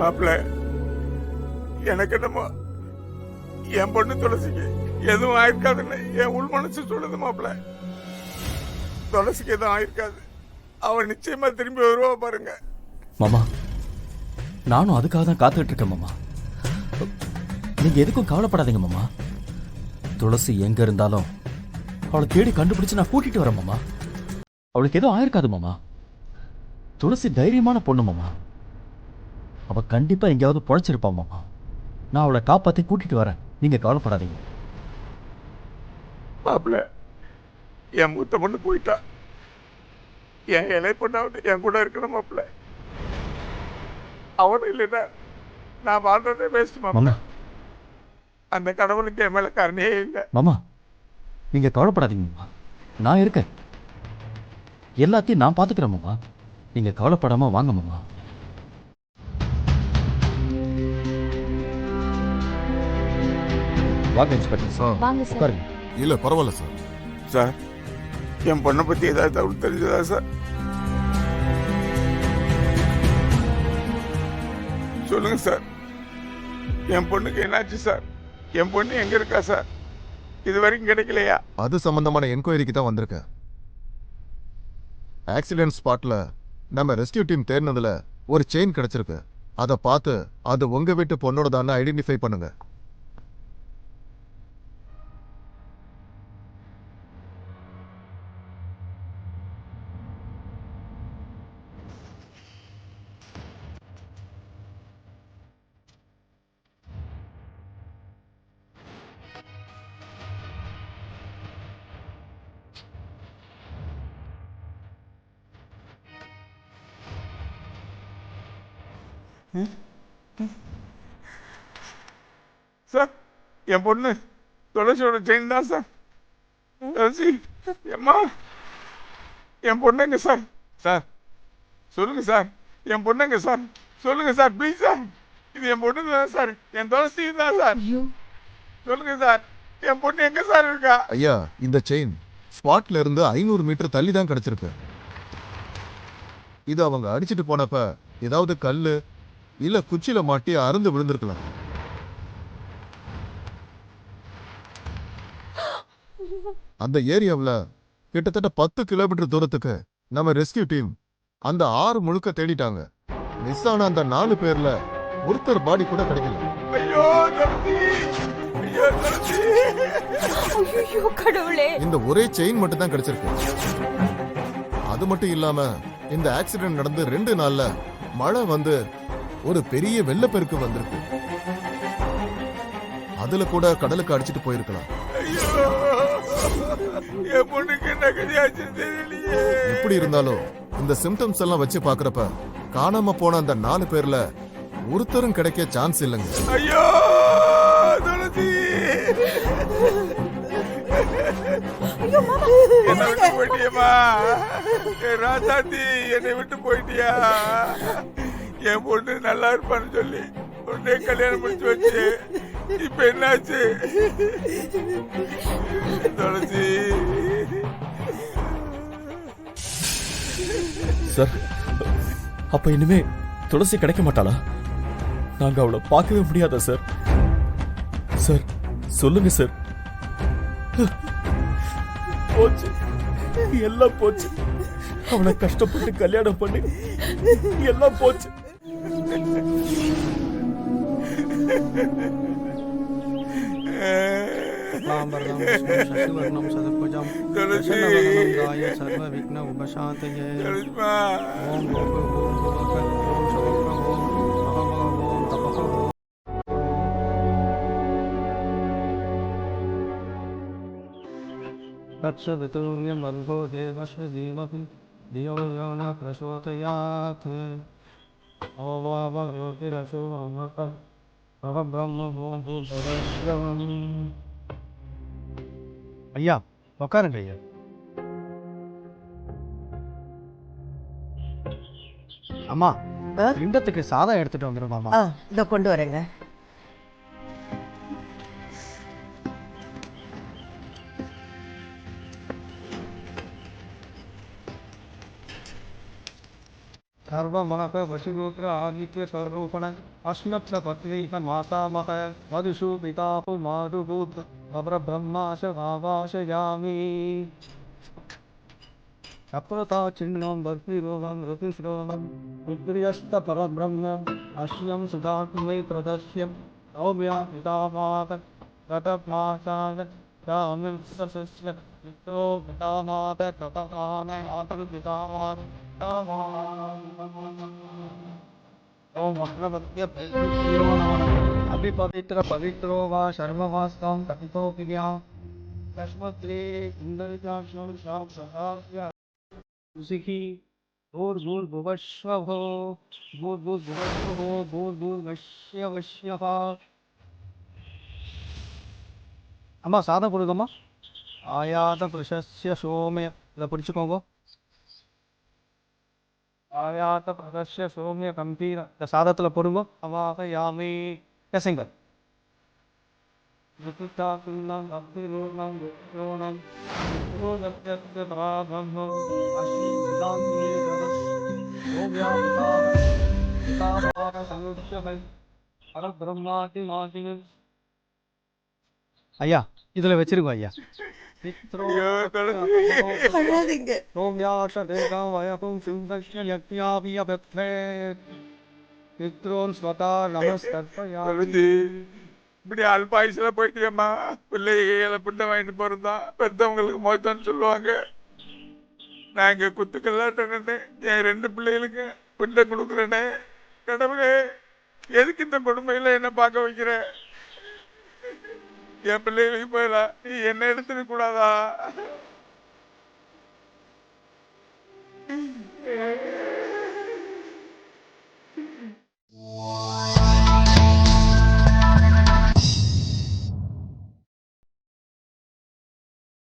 மாப்பிள்ள, எனக்கு என்னமோ என் பொண்ணு துளசிக்கு எதுவும் ஆயிருக்காதுன்னு என் உள் மனசு சொல்லுது மாப்பிள்ள. துளசிக்கு எதுவும் ஆயிருக்காது. அவன் நிச்சயமா திரும்பி வருவா பாருங்க. மாமா, நானும் அதுக்காக தான் காத்துக்கிட்டு இருக்கேன் மாமா. நீங்க எதுக்கும் கவலைப்படாதீங்க மாமா. துளசி எங்க இருந்தாலும் அவளை தேடி கண்டுபிடிச்சு நான் கூட்டிட்டு வரேன் மாமா. அவளுக்கு எதுவும் ஆயிருக்காது மாமா. துளசி தைரியமான பொண்ணு மாமா. அவ கண்டிப்பா எங்கேயாவது பொழைச்சிருப்பா மாமா. நான் அவளை காப்பாத்தி கூட்டிட்டு வரேன். நீங்க கவலைப்படாதீங்க மாப்பிள்ள. என் மூத்த பொண்ணு போயிட்டா. என் இலை பொண்ணாவது என் கூட இருக்கணும் மாப்பிள்ள. அவனும் இல்லைன்னா நான் வாழ்றதே வேஸ்ட் மாப்பிள்ள. அந்த கடவுளுக்கு என் மேல கருணையே இல்லை மாமா. நீங்க கவலைப்படாதீங்க மாமா, நான் இருக்கேன். எல்லாத்தையும் நான் பாத்துக்கிறேன் மாமா. நீங்க கவலைப்படாம வாங்க மாமா. வாங்க இன்ஸ்பெக்டர் சார். வாங்க சார். உட்காருங்க. இல்ல பரவாயில்ல சார். சார், என் பொண்ணை பத்தி ஏதாவது தகவல் தெரிஞ்சதா சார்? சொல்லுங்க சார். என் பொண்ணுக்கு என்னாச்சு சார்? என் பொண்ணு எங்க இருக்கா சார்? இது வரைக்கும் கிடைக்கலையா? அது சம்பந்தமான என்கொயரிக்கு தான் வந்திருக்கேன். ஆக்சிடென்ட் ஸ்பாட்ல நம்ம ரெஸ்கியூ டீம் தேர்னதுல ஒரு செயின் கிடைச்சிருக்கு. அதை பார்த்து அது உங்க வீட்டு பொண்ணோடதான்னு ஐடென்டிஃபை பண்ணுங்க. சார், என் பொண்ணு துளசியோட செயின் தான் சார். துளசி, அம்மா, என் பொண்ணுங்க சார். சார் சொல்லுங்க சார். என் பொண்ணுங்க சார். சொல்லுங்க சார், ப்ளீஸ் சார். இது என் பொண்ணு தான் சார். என் துளசி தான் சார். சொல்லுங்க சார், என் பொண்ணு எங்க சார் இருக்கா? ஐயா, இந்த செயின் ஸ்பாட்ல இருந்து 500 மீட்டர் தள்ளி தான் கிடைச்சிருக்கு. இது அவங்க அடிச்சிட்டு போனப்ப ஏதாவது கல்லு இல்ல குச்சியில மாட்டி அறுந்து விழுந்திருக்கலாம். அந்த ஏரியாவில் கிட்டத்தட்ட 10 கிலோமீட்டர் தூரத்துக்கு நம்ம ரெஸ்கியூ டீம் அந்த ஆறு முழுக்க தேடிட்டாங்க. மிஸ் ஆன அந்த 4 பேர்ல ஒருத்தர் பாடி கூட கிடைக்கல. ஐயோ துளசி, ஐயோ துளசி. ஐயோ கடவுளே. இந்த ஒரே செயின் மட்டும் தான் கிடைச்சிருக்கு. அது மட்டும் இல்லாம இந்த ஆக்சிடென்ட் நடந்து 2 நாள்ல மழை வந்து ஒரு பெரிய வெள்ளப்பெருக்கு வந்திருக்கு. அதுல கூட கடலுக்கு அடிச்சிட்டு போயிருக்கலாம். ஐயோ, என் பொண்ணுக்கு என்ன கதியாச்சு தெரியலையே. எப்படி இருந்தாலும் இந்த சிம்டம்ஸ் எல்லாம் வச்சு பாக்குறப்ப காணாம போன அந்த 4 பேர்ல ஒருத்தரும் கிடைக்க சான்ஸ் இல்லைங்க. ஐயோ துளசி, என்னை விட்டு போயிட்டியம்மா. ராசாத்தி, என்னை விட்டு போயிட்டியா? என் பொண்ணு நல்லா இருப்பான்னு சொல்லி உடனே கல்யாணம் முடிச்சு வச்சு இப்ப என்னாச்சு? துளசி சார், அப்ப இனிமே துளசி கிடைக்க மாட்டாளா? நாங்க அவளை பார்க்கவே முடியாதா சார்? சார் சொல்லுங்க சார். போச்சு, எல்லாம் போச்சு. அவளை கஷ்டப்பட்டு கல்யாணம் பண்ணி எல்லாம் போச்சு. ஐயா உக்காருங்க ஐயா. அம்மா, லிண்டத்துக்கு சாதம் எடுத்துட்டு வந்துருமாமா. இதோ கொண்டு வரேங்க. सर्वमनः वसुगोत्र आदित्य स्वरूपण अस्मत् पत्नीक मातामह मधुषु पितापु माधुभूत अब्रब्रह्माश भावाशयामि अप्रता चिन्नं भक्तिरोगं ऋतुश्रोमं रुद्रियस्त परब्रह्म अश्यं सुधात्मै प्रदस्यं सौम्या पितामात ततपासाद रामं सस्य पितो पितामात ततपान आतु पितामात ओम अग्रवत्य अभिपवित्र पवित्रो वा शर्मवास्तां कथितो विज्ञा तस्मत्रे इन्द्रजाक्षो शास्त्रस्य उसिहि भूर्भुवस्वः भूर्भुवस्वः भूर्भुवस्यवस्यः அம்மா சாதம் கொடுங்கம்மா ஆயாத புருஷஸ்ய சோமய இதை பிடிச்சிக்கோங்க ஆயாத புருஷஸ்ய சோமய கம்பீர இந்த சாதத்தில் போடுங்க அவாக யாமே பேசுங்க ஐயா இதுல வச்சிருக்கோம் ஐயா ஐயோ, துளசி. அழாதீங்க. துளசி, இப்படி அல்பாயுசுல போயிட்டியம்மா. பிள்ளைகளை பிண்டை வாங்கிட்டு போறதுதான் பெத்தவங்களுக்கு மோசம்னு சொல்லுவாங்க. நான் இங்க குத்துக்கல்லாட்டேன்னு என் 2 பிள்ளைகளுக்கு பிண்டை கொடுக்குறேனே. கடவுளே, எதுக்கு இந்த கொடுமையில என்ன பார்க்க வைக்கிற? என் பிள்ளைகளுக்கு போயிடலாம், நீ என்ன எடுத்துக்க கூடாதா?